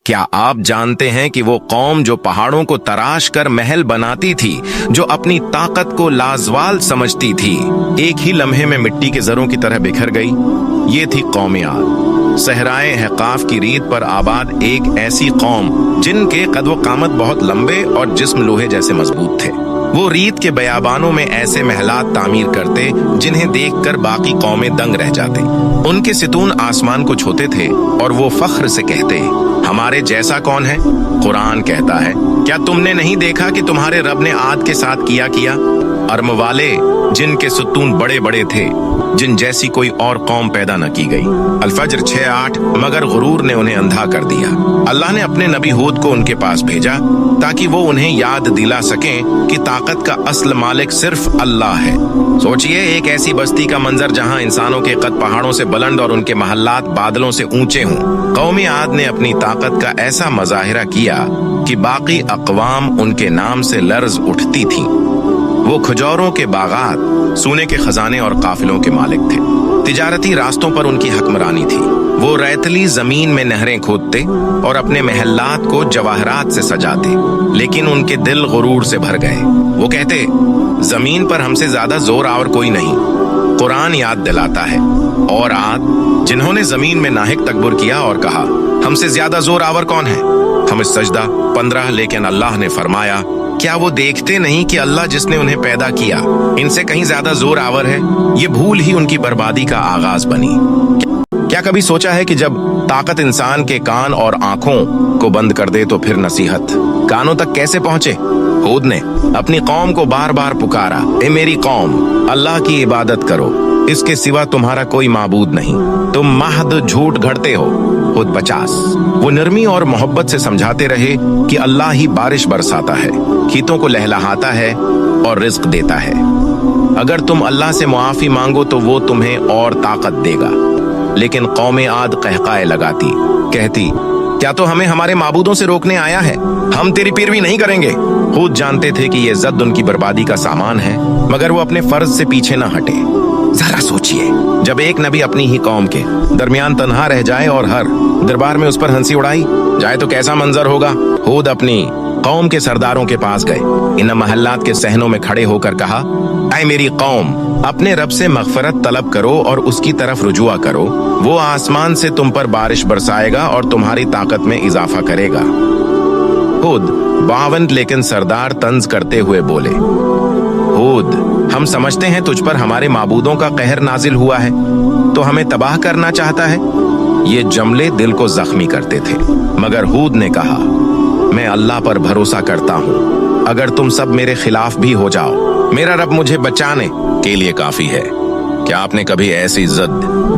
क्या आप जानते हैं कि वो कौम जो पहाड़ों को तराश कर महल बनाती थी, जो अपनी ताकत को लाजवाल समझती थी, एक ही लम्हे में मिट्टी के जरों की तरह बिखर गई। ये थी कौम आद, सहराए हकाफ की रीत पर आबाद एक ऐसी कौम जिनके कद व कामत बहुत लंबे और जिस्म लोहे जैसे मजबूत थे। वो रीत के बयाबानों में ऐसे महलात तामीर करते जिन्हें देखकर बाकी कौमें दंग रह जाते। उनके सितून आसमान को छूते थे और वो फख्र से कहते, हमारे जैसा कौन है? कुरान कहता है, क्या तुमने नहीं देखा कि तुम्हारे रब ने आद के साथ किया अर्म वाले जिनके सुतून बड़े बड़े थे, जिन जैसी कोई और कौम पैदा न की गई। अल-फज्र 6:8। मगर गुरूर ने उन्हें अंधा कर दिया। अल्लाह ने अपने नबी हूद को उनके पास भेजा ताकि वो उन्हें याद दिला सकें कि ताकत का असल मालिक सिर्फ अल्लाह है। सोचिए एक ऐसी बस्ती का मंजर जहां इंसानों के कद पहाड़ों से बुलंद और उनके महल्लात बादलों से ऊंचे हों। कौम आद ने अपनी ताकत का ऐसा मजाहिरा किया कि बाकी अक़वाम उनके नाम से लर्ज उठती थीं। वो खजूरों के बागात, सोने के खजाने और काफिलों के मालिक थे। तिजारती रास्तों पर उनकी हुक्मरानी थी। वो रेतली जमीन में नहरें खोदते और अपने महल्लात को जवाहरात से सजाते, लेकिन उनके दिल गुरूर से भर गए। वो कहते, जमीन पर हमसे ज्यादा जोर आवर कोई नहीं। कुरान याद दिलाता है, और आद जिन्होंने जमीन में नाहिक तकबर किया और कहा, हमसे ज्यादा जोर आवर कौन है? हमें सजदा 15। लेकिन अल्लाह ने फरमाया, क्या वो देखते नहीं कि अल्लाह जिसने उन्हें पैदा किया इनसे कहीं ज्यादा जोर आवर है? ये भूल ही उनकी बर्बादी का आगाज बनी। क्या कभी सोचा है कि जब ताकत इंसान के कान और आंखों को बंद कर दे तो फिर नसीहत कानों तक कैसे पहुंचे? हूद ने अपनी कौम को बार बार पुकारा, ए मेरी कौम, अल्लाह की इबादत करो, इसके सिवा तुम्हारा कोई माबूद नहीं, तुम महद झूठ घड़ते हो। हूद 50। वो नरमी और मोहब्बत से समझाते रहे कि अल्लाह ही बारिश बरसाता है, खेतों को लहलहाता है और रिज्क देता है। अगर तुम अल्लाह से मुआफी मांगो तो वो तुम्हें और ताकत देगा। लेकिन कौम आद कहकाए लगाती, कहती, क्या तो हमें हमारे माबूदों से रोकने आया है? हम तेरी पैरवी नहीं करेंगे। खुद जानते थे कि ये जद उनकी बर्बादी का सामान है, मगर वो अपने फर्ज से पीछे न हटे। जरा सोचिए, जब एक नबी अपनी ही कौम के दरमियान तन्हा रह जाए और हर दरबार में उस पर हंसी उड़ाई जाए तो कैसा मंजर होगा। हूद अपनी कौम के सरदारों के पास गए, इन महल्लात के सहनों में खड़े होकर कहा, ऐ मेरी कौम, अपने रब से मगफरत तलब करो और उसकी तरफ रुजुआ करो। वो आसमान से तुम पर बारिश बरसाएगा और तुम्हारी ताकत में इजाफा करेगा। हूद 52। लेकिन सरदार तंज करते हुए बोले, हूद, हम समझते हैं तुझ पर हमारे माबूदों का कहर नाजिल हुआ है, तो हमें तबाह करना चाहता है। ये जमले दिल को जख्मी करते थे, मगर हूद ने कहा, मैं अल्लाह पर भरोसा करता हूँ। अगर तुम सब मेरे खिलाफ भी हो जाओ, मेरा रब मुझे बचाने के लिए काफी है। क्या आपने कभी ऐसी जिद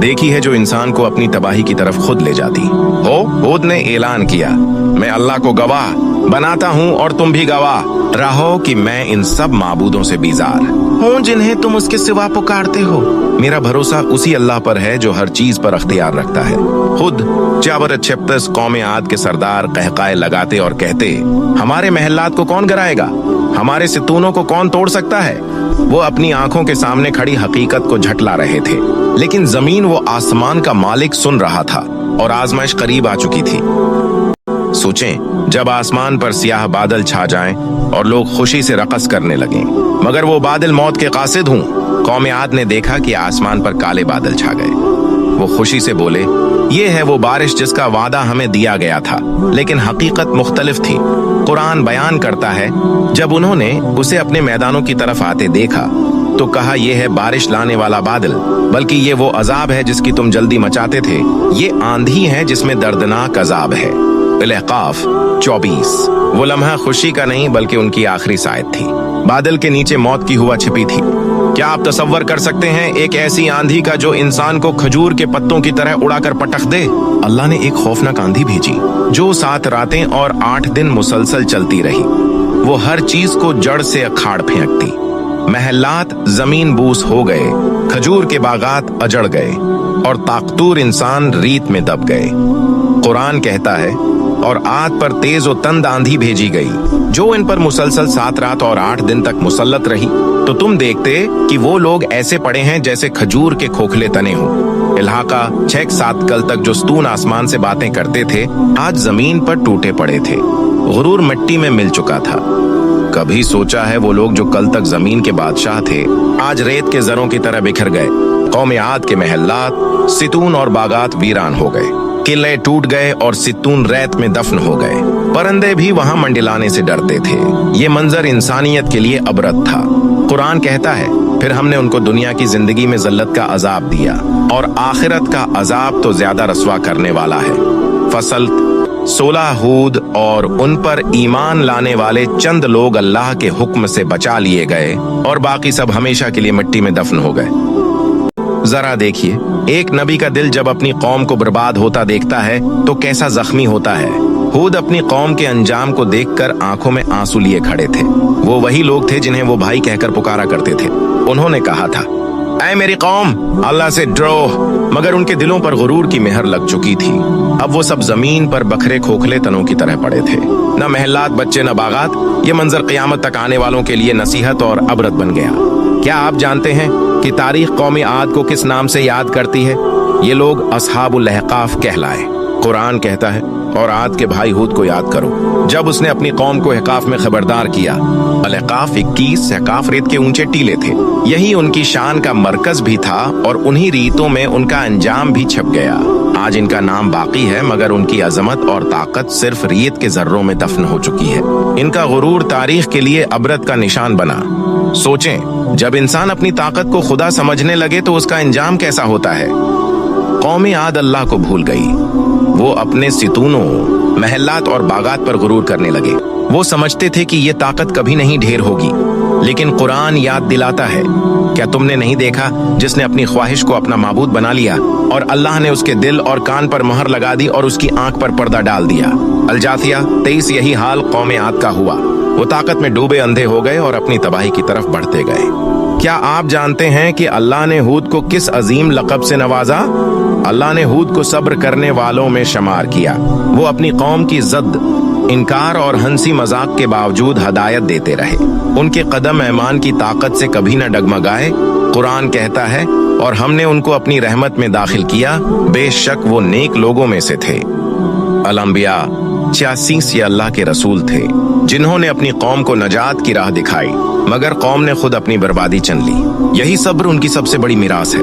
देखी है जो इंसान को अपनी तबाही की तरफ खुद ले जाती हो? हूद ने ऐलान किया, मैं अल्लाह को गवाह बनाता हूँ और तुम भी गवाह रहो कि मैं इन सब माबूदों से बीजार हूँ जिन्हें तुम उसके सिवा पुकारते हो। मेरा भरोसा उसी अल्लाह पर है जो हर चीज पर अख्तियार रखता है। खुद 56। कौम आद के सरदार कहकाए लगाते और कहते, हमारे महल्लात को कौन गिराएगा? हमारे सितूनों को कौन तोड़ सकता है? वो अपनी आंखों के सामने खड़ी हकीकत को झटला रहे थे, लेकिन जमीन वो आसमान का मालिक सुन रहा था और आजमाइश करीब आ चुकी थी। सोचें, जब आसमान पर सियाह बादल छा जाएं और लोग खुशी से रक़स करने लगें, मगर वो बादल मौत के कासिद हों। कौम आद ने देखा कि आसमान पर काले बादल छा गए। वो खुशी से बोले, ये है वो बारिश जिसका वादा हमें दिया गया था, लेकिन हकीकत मुख्तलिफ थी। कुरान बयान करता है, जब उन्होंने उसे अपने मैदानों की तरफ आते देखा तो कहा, यह है बारिश लाने वाला बादल, बल्कि ये वो अजाब है जिसकी तुम जल्दी मचाते थे। ये आंधी है जिसमें दर्दनाक अजाब है। अल-अहकाफ 24। वो लम्हा खुशी का नहीं बल्कि उनकी आखिरी सायद थी। बादल के नीचे मौत की हुआ छिपी थी। क्या आप तसव्वुर कर सकते हैं एक ऐसी आंधी का जो इंसान को खजूर के पत्तों की तरह उड़ाकर पटक दे? अल्लाह ने एक खौफनाक आंधी भेजी जो 7 रातें और 8 दिन मुसलसल चलती रही। वो हर चीज को जड़ से अखाड़ फेंकती। महल्लात जमीन बूस हो गए, खजूर के बागात अजड़ गए और ताकतूर इंसान रीत में दब गए। कुरान कहता है, और आद पर तेज और तंद आंधी भेजी गई जो इन पर मुसलसल 7 रात और 8 दिन तक मुसल्लत रही। तो तुम देखते कि वो लोग ऐसे पड़े हैं जैसे खजूर के खोखले तने हों। इलाका 6-7 कल तक जो स्तून आसमान से बातें करते थे आज जमीन पर टूटे पड़े थे। गुरूर मिट्टी में मिल चुका था। कभी सोचा है वो लोग जो कल तक जमीन के बादशाह थे आज रेत के जरों की तरह बिखर गए। कौम आद के महल्लात, सितून और बागात वीरान हो गए। किले टूट गए और सितून रेत में दफन हो गए। परिंदे भी वहां मंडलाने से डरते थे। ये मंजर इंसानियत के लिए अबरत था। कुरान कहता है, फिर हमने उनको दुनिया की जिंदगी में जिल्लत का अजाब दिया और आखिरत का अजाब तो ज्यादा रसवा करने वाला है। फसल 16 हूद और उन पर ईमान लाने वाले चंद लोग अल्लाह के हुक्म से बचा लिए गए और बाकी सब हमेशा के लिए मिट्टी में दफन हो गए। जरा देखिए, एक नबी का दिल जब अपनी कौम को बर्बाद होता देखता है तो कैसा जख्मी होता है। हूद अपनी कौम के अंजाम को देखकर आंखों में आंसू लिए खड़े थे। वो वही लोग थे जिन्हें वो भाई कहकर पुकारा करते थे। उन्होंने कहा था, ऐ मेरी कौम, अल्लाह से डरो, मगर उनके दिलों पर गुरूर की मेहर लग चुकी थी। अब वो सब जमीन पर बखरे खोखले तनों की तरह पड़े थे। न महलात बच्चे न बागात। ये मंजर क़यामत तक आने वालों के लिए नसीहत और अबरत बन गया। क्या आप जानते हैं कि तारीख कौम आद को किस नाम से याद करती है? ये लोग असहाबुल अहकाफ कहलाए। कुरान कहता है, और आद के भाई हूद को याद करो जब उसने अपनी कौम को अहकाफ में खबरदार किया। अहकाफ 21 अहकाफ रेत के ऊंचे टीले थे। यही उनकी शान का मरकज भी था और उन्हीं रीतों में उनका अंजाम भी छप गया। आज इनका नाम बाकी है मगर उनकी अजमत और ताकत सिर्फ रेत के जर्रों में दफन हो चुकी है। इनका गुरूर तारीख के लिए अबरत का निशान बना। सोचें, जब इंसान अपनी ताकत को खुदा समझने लगे तो उसका अंजाम कैसा होता है। कौम आद अल्लाह को भूल गई। वो अपने सितूनों, महल्लात और बागात पर गुरूर करने लगे। वो समझते थे कि ये ताकत कभी नहीं ढेर होगी, लेकिन कुरान याद दिलाता है, क्या तुमने नहीं देखा जिसने अपनी ख्वाहिश को अपना माबूद बना लिया और अल्लाह ने उसके दिल और कान पर मोहर लगा दी और उसकी आंख पर पर्दा डाल दिया। अल-जाथिया 23 यही हाल कौम आद का हुआ। वो ताकत में डूबे अंधे हो गए और अपनी तबाही की तरफ बढ़ते गए। क्या आप जानते हैं कि अल्लाह ने हूद को किस अजीम लक़ब से नवाजा? अल्लाह ने हूद को सब्र करने वालों में शुमार किया। वो अपनी कौम की ज़द, इनकार और हंसी मजाक के बावजूद हदायत देते रहे। उनके कदम ऐमान की ताकत से कभी न डगमगाए। कुरान कहता है, और हमने उनको अपनी रहमत में दाखिल किया, बेशक वो नेक लोगों में से थे। अल-अंबिया 86 ये अल्लाह के रसूल थे जिन्होंने अपनी कौम को नजात की राह दिखाई, मगर कौम ने खुद अपनी बर्बादी चुन ली। यही सब्र उनकी सबसे बड़ी मिरास है।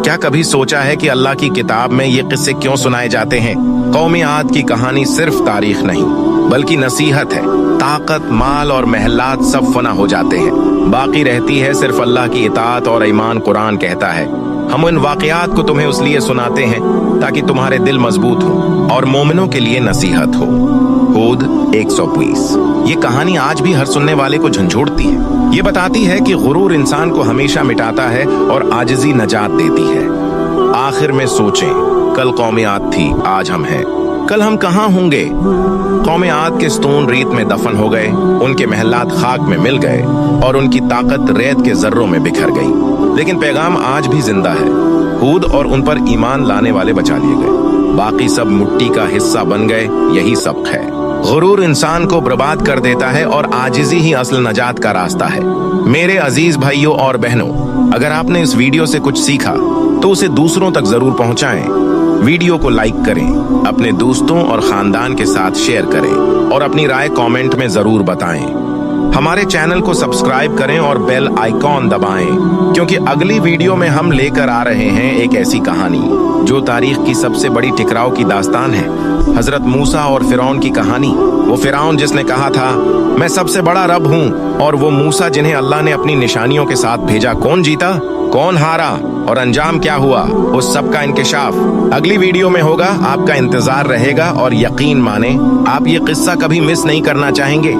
क्या कभी सोचा है कि अल्लाह की किताब में ये किस्से क्यों सुनाए जाते हैं? कौम आद की कहानी सिर्फ तारीख नहीं बल्कि नसीहत है। ताकत, माल और महलात सब फना हो जाते हैं, बाकी रहती है सिर्फ अल्लाह की इताअत और ईमान। कुरान कहता है, हम इन वाक़यात को तुम्हें इसलिए सुनाते हैं ताकि तुम्हारे दिल मजबूत हो और मोमिनों के लिए नसीहत हो। हूद 120। ये कहानी आज भी हर सुनने वाले को झंझोड़ती है। ये बताती है कि गुरूर इंसान को हमेशा मिटाता है और आजिज़ी नजात देती है। आखिर में सोचें, कल कौम आद थी, आज हम हैं। कल हम कहाँ होंगे? कौम आद के स्तून रेत में दफन हो गए, उनके महलात खाक में मिल गए और उनकी ताकत रेत के जर्रों में बिखर गई। लेकिन पैगाम आज भी जिंदा है। हूद और उन पर ईमान लाने वाले बचा लिए गए, बाकी सब मिट्टी का हिस्सा बन गए। यही सबक है। गुरूर इंसान को बर्बाद कर देता है और आजिज़ी ही असल नजात का रास्ता है। मेरे अजीज भाइयों और बहनों, अगर आपने इस वीडियो से कुछ सीखा तो उसे दूसरों तक जरूर पहुंचाएं। वीडियो को लाइक करें, अपने दोस्तों और खानदान के साथ शेयर करें और अपनी राय कमेंट में जरूर बताएं। हमारे चैनल को सब्सक्राइब करें और बेल आइकॉन दबाएं, क्योंकि अगली वीडियो में हम लेकर आ रहे हैं एक ऐसी कहानी जो तारीख की सबसे बड़ी टकराव की दास्तान है। हजरत मूसा और फिरौन की कहानी। वो फिरौन जिसने कहा था, मैं सबसे बड़ा रब हूँ, और वो मूसा जिन्हें अल्लाह ने अपनी निशानियों के साथ भेजा। कौन जीता, कौन हारा और अंजाम क्या हुआ, उस सब का इंकिशाफ अगली वीडियो में होगा। आपका इंतजार रहेगा और यकीन माने आप ये किस्सा कभी मिस नहीं करना चाहेंगे।